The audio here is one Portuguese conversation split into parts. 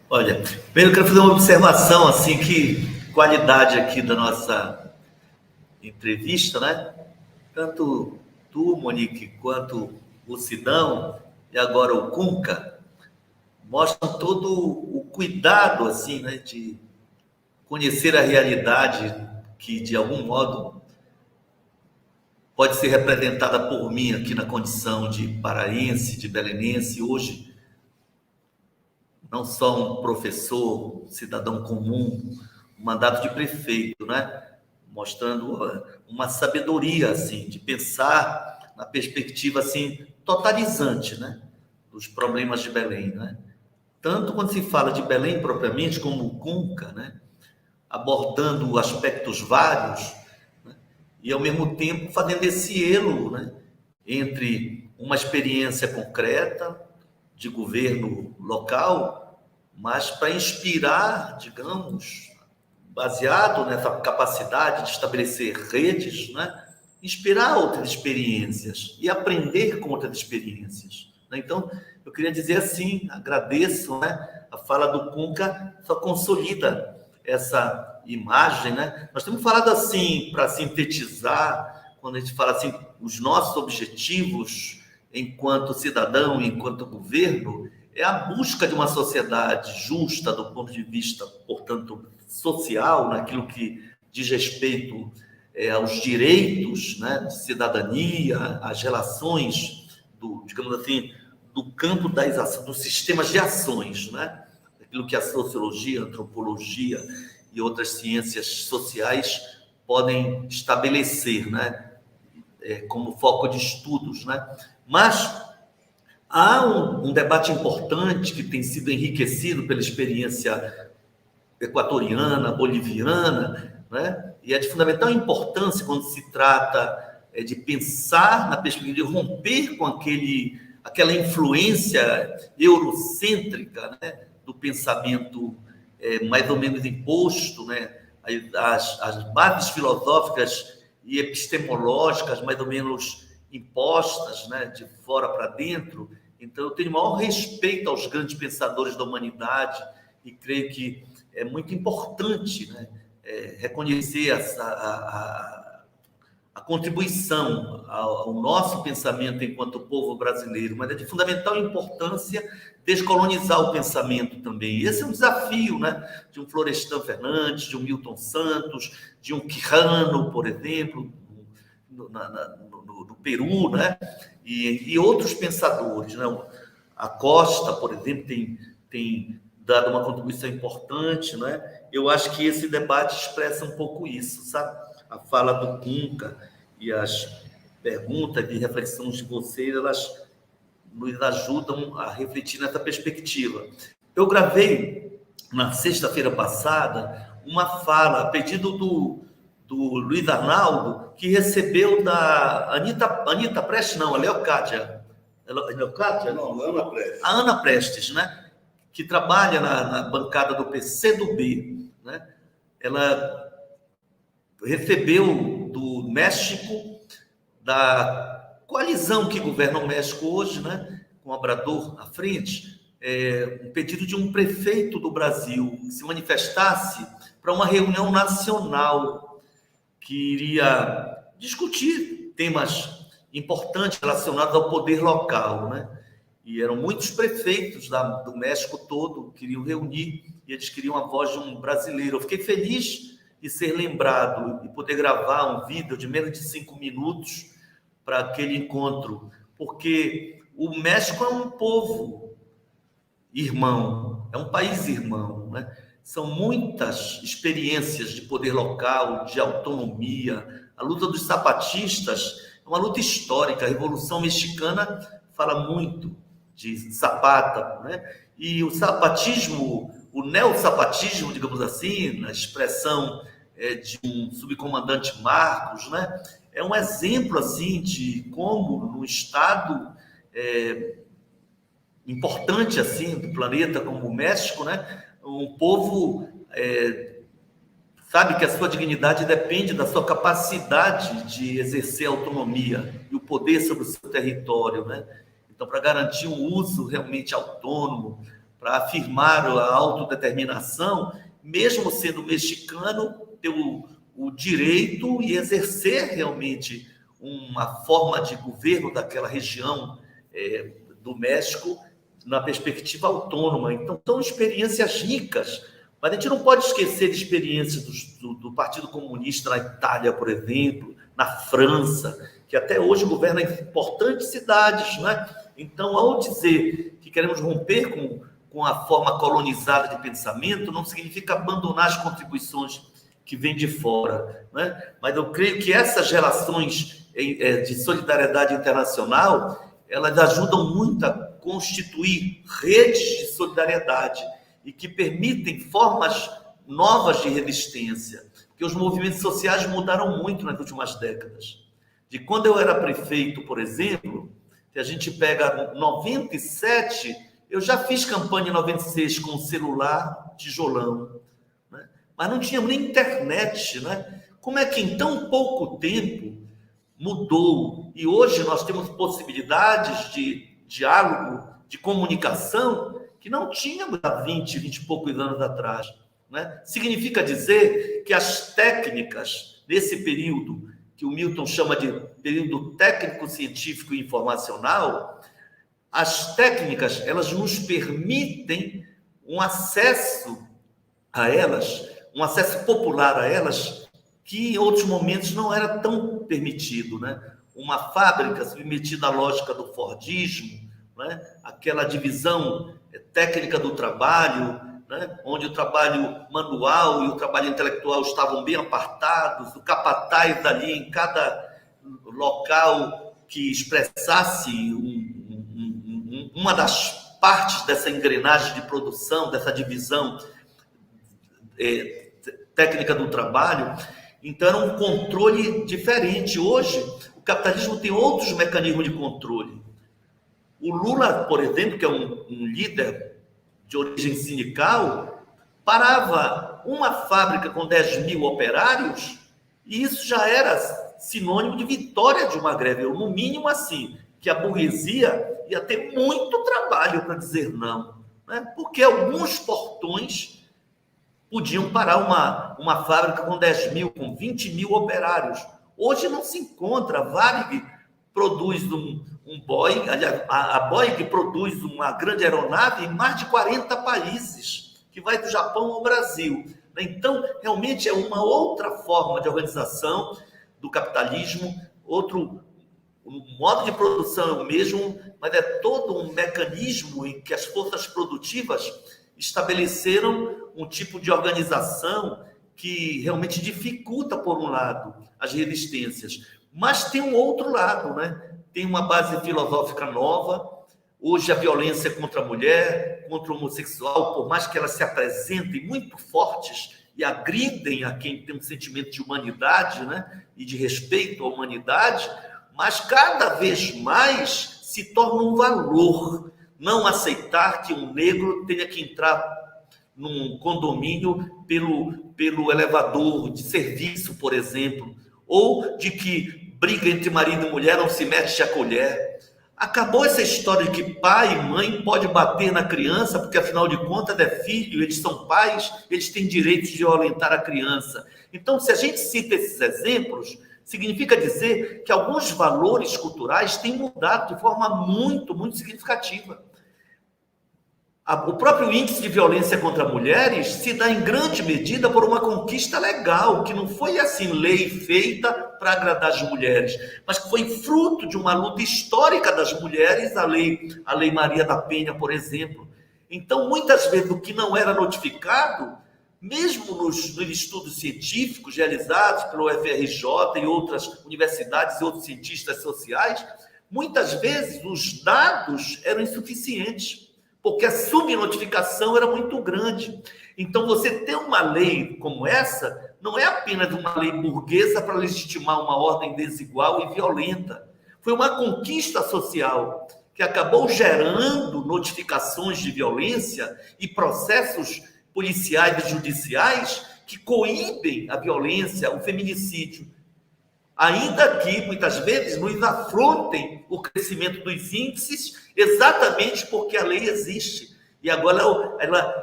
Olha, primeiro eu quero fazer uma observação, assim, que qualidade aqui da nossa entrevista, né? Tanto tu, Monique, quanto o Sidão e agora o Cunca mostram todo o cuidado, assim, né, de conhecer a realidade que, de algum modo, pode ser representada por mim aqui na condição de paraense, de belenense, hoje não só um professor, um cidadão comum, um mandato de prefeito, né? Mostrando uma sabedoria, assim, de pensar na perspectiva, assim, totalizante, né? Dos problemas de Belém, né? Tanto quando se fala de Belém propriamente, como o Cunca, né? Abordando aspectos vários, né? E ao mesmo tempo fazendo esse elo, né? Entre uma experiência concreta de governo local, mas para inspirar, digamos, baseado nessa capacidade de estabelecer redes, né? Inspirar outras experiências e aprender com outras experiências. Né? Então, eu queria dizer assim, agradeço, né? A fala do Cunca só consolida essa imagem, né? Nós temos falado assim, para sintetizar, quando a gente fala assim, os nossos objetivos enquanto cidadão, enquanto governo, é a busca de uma sociedade justa do ponto de vista, portanto, social, naquilo que diz respeito aos direitos, né, de cidadania, às relações do, digamos assim, do campo das ações, dos sistemas de ações, né, aquilo que a sociologia, a antropologia e outras ciências sociais podem estabelecer, né, como foco de estudos, né? Mas há um debate importante que tem sido enriquecido pela experiência equatoriana, boliviana, né? E é de fundamental importância quando se trata de pensar na perspectiva de romper com aquela influência eurocêntrica, né? Do pensamento mais ou menos imposto, né? As bases filosóficas e epistemológicas mais ou menos impostas, né? De fora para dentro. Então, eu tenho o maior respeito aos grandes pensadores da humanidade e creio que é muito importante, né, reconhecer a contribuição ao nosso pensamento enquanto povo brasileiro, mas é de fundamental importância descolonizar o pensamento também. Esse é um desafio, né, de um Florestan Fernandes, de um Milton Santos, de um Quijano, por exemplo, no Peru, né, e outros pensadores, né? A Costa, por exemplo, tem dado uma contribuição importante, né? Eu acho que esse debate expressa um pouco isso, sabe? A fala do Cunca e as perguntas e reflexões de vocês, elas nos ajudam a refletir nessa perspectiva. Eu gravei, na sexta-feira passada, uma fala, a pedido do Luiz Arnaldo, que recebeu da Anitta Prestes, não, a Leocádia. Leocádia? Não, Ana Prestes. A Ana Prestes, né? Que trabalha na bancada do PCdoB, né? Ela recebeu do México, da coalizão que governa o México hoje, né? Com o Obrador à frente, um pedido de um prefeito do Brasil que se manifestasse para uma reunião nacional que iria discutir temas importantes relacionados ao poder local, né? E eram muitos prefeitos do México todo que queriam reunir e eles queriam a voz de um brasileiro. Eu fiquei feliz de ser lembrado e poder gravar um vídeo de menos de 5 minutos para aquele encontro, porque o México é um povo irmão, é um país irmão, né? São muitas experiências de poder local, de autonomia. A luta dos zapatistas é uma luta histórica. A Revolução Mexicana fala muito de Zapata, né? E o zapatismo, o neozapatismo, digamos assim, na expressão de um subcomandante Marcos, né? É um exemplo assim de como no estado importante assim do planeta como o México, né? Um povo sabe que a sua dignidade depende da sua capacidade de exercer autonomia e o poder sobre o seu território, né? Então, para garantir um uso realmente autônomo, para afirmar a autodeterminação, mesmo sendo mexicano, ter o direito e exercer realmente uma forma de governo daquela região do México na perspectiva autônoma. Então, são experiências ricas, mas a gente não pode esquecer de experiências do Partido Comunista na Itália, por exemplo, na França, que até hoje governa importantes cidades, né? Então, ao dizer que queremos romper com a forma colonizada de pensamento, não significa abandonar as contribuições que vêm de fora, né? Mas eu creio que essas relações de solidariedade internacional, elas ajudam muito a constituir redes de solidariedade e que permitem formas novas de resistência, porque os movimentos sociais mudaram muito nas últimas décadas. De quando eu era prefeito, por exemplo, que a gente pega 97, eu já fiz campanha em 96 com celular tijolão, né? Mas não tinha nem internet, né? Como é que em tão pouco tempo mudou? E hoje nós temos possibilidades de diálogo, de comunicação, que não tínhamos há 20 e poucos anos atrás, né? Significa dizer que as técnicas, nesse período, que o Milton chama de período técnico-científico e informacional, as técnicas, elas nos permitem um acesso a elas, um acesso popular a elas, que em outros momentos não era tão permitido, né? Uma fábrica submetida à lógica do Fordismo, né? Aquela divisão técnica do trabalho, né? Onde o trabalho manual e o trabalho intelectual estavam bem apartados, o capataz ali em cada local que expressasse uma das partes dessa engrenagem de produção, dessa divisão técnica do trabalho. Então, era um controle diferente. Hoje, o capitalismo tem outros mecanismos de controle. O Lula, por exemplo, que é um líder de origem sindical, parava uma fábrica com 10 mil operários e isso já era sinônimo de vitória de uma greve, ou no mínimo assim, que a burguesia ia ter muito trabalho para dizer não, né? Porque alguns portões podiam parar uma fábrica com 10 mil, com 20 mil operários. Hoje não se encontra. A Varig produz um Boeing, a Boeing produz uma grande aeronave em mais de 40 países, que vai do Japão ao Brasil. Então, realmente é uma outra forma de organização do capitalismo, o modo de produção é o mesmo, mas é todo um mecanismo em que as forças produtivas estabeleceram um tipo de organização que realmente dificulta, por um lado, as resistências. Mas tem um outro lado, né? Tem uma base filosófica nova. Hoje a violência contra a mulher, contra o homossexual, por mais que elas se apresentem muito fortes e agridem a quem tem um sentimento de humanidade, né? E de respeito à humanidade, mas cada vez mais se torna um valor. Não aceitar que um negro tenha que entrar num condomínio pelo elevador de serviço, por exemplo, ou de que briga entre marido e mulher não se mete a colher. Acabou essa história de que pai e mãe pode bater na criança, porque afinal de contas é filho, eles são pais, eles têm direito de violentar a criança. Então, se a gente cita esses exemplos, significa dizer que alguns valores culturais têm mudado de forma muito, muito significativa. O próprio índice de violência contra mulheres se dá em grande medida por uma conquista legal, que não foi assim lei feita para agradar as mulheres, mas que foi fruto de uma luta histórica das mulheres, a lei Maria da Penha, por exemplo. Então, muitas vezes, o que não era notificado, mesmo nos estudos científicos realizados pelo FRJ e outras universidades e outros cientistas sociais, muitas vezes os dados eram insuficientes, porque a subnotificação era muito grande. Então, você ter uma lei como essa não é apenas uma lei burguesa para legitimar uma ordem desigual e violenta. Foi uma conquista social que acabou gerando notificações de violência e processos policiais e judiciais que coíbem a violência, o feminicídio. Ainda que, muitas vezes, nos afrontem o crescimento dos índices, exatamente porque a lei existe. e agora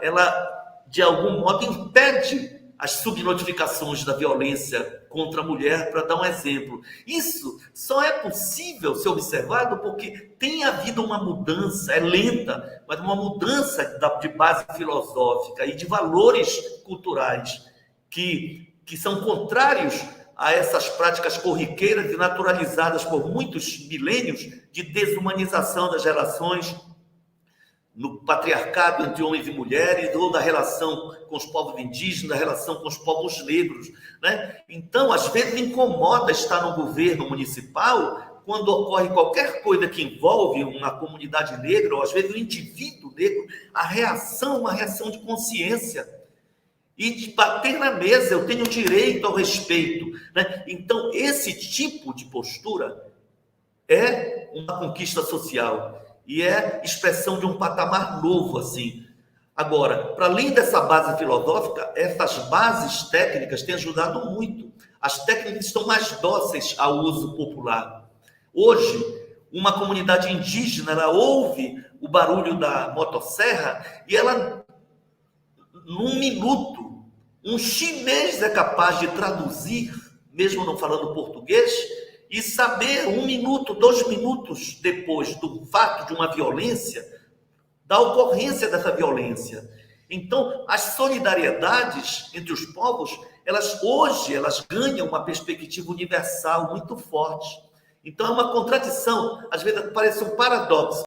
ela de algum modo impede as subnotificações da violência contra a mulher, para dar um exemplo. Isso só é possível ser observado porque tem havido uma mudança, é lenta, mas uma mudança de base filosófica e de valores culturais que são contrários a essas práticas corriqueiras e naturalizadas por muitos milênios de desumanização das relações, no patriarcado entre homens e mulheres, ou da relação com os povos indígenas, da relação com os povos negros, né? Então, às vezes, incomoda estar no governo municipal quando ocorre qualquer coisa que envolve uma comunidade negra, ou às vezes um indivíduo negro, a reação é uma reação de consciência. E de bater na mesa, eu tenho direito ao respeito, né? Então, esse tipo de postura é uma conquista social e é expressão de um patamar novo, assim. Agora, para além dessa base filosófica, essas bases técnicas têm ajudado muito. As técnicas estão mais dóceis ao uso popular. Hoje, uma comunidade indígena, ela ouve o barulho da motosserra e ela, num minuto, um chinês é capaz de traduzir, mesmo não falando português, e saber 1 minuto, 2 minutos depois do fato de uma violência, da ocorrência dessa violência. Então, as solidariedades entre os povos, hoje elas ganham uma perspectiva universal muito forte. Então, é uma contradição, às vezes parece um paradoxo.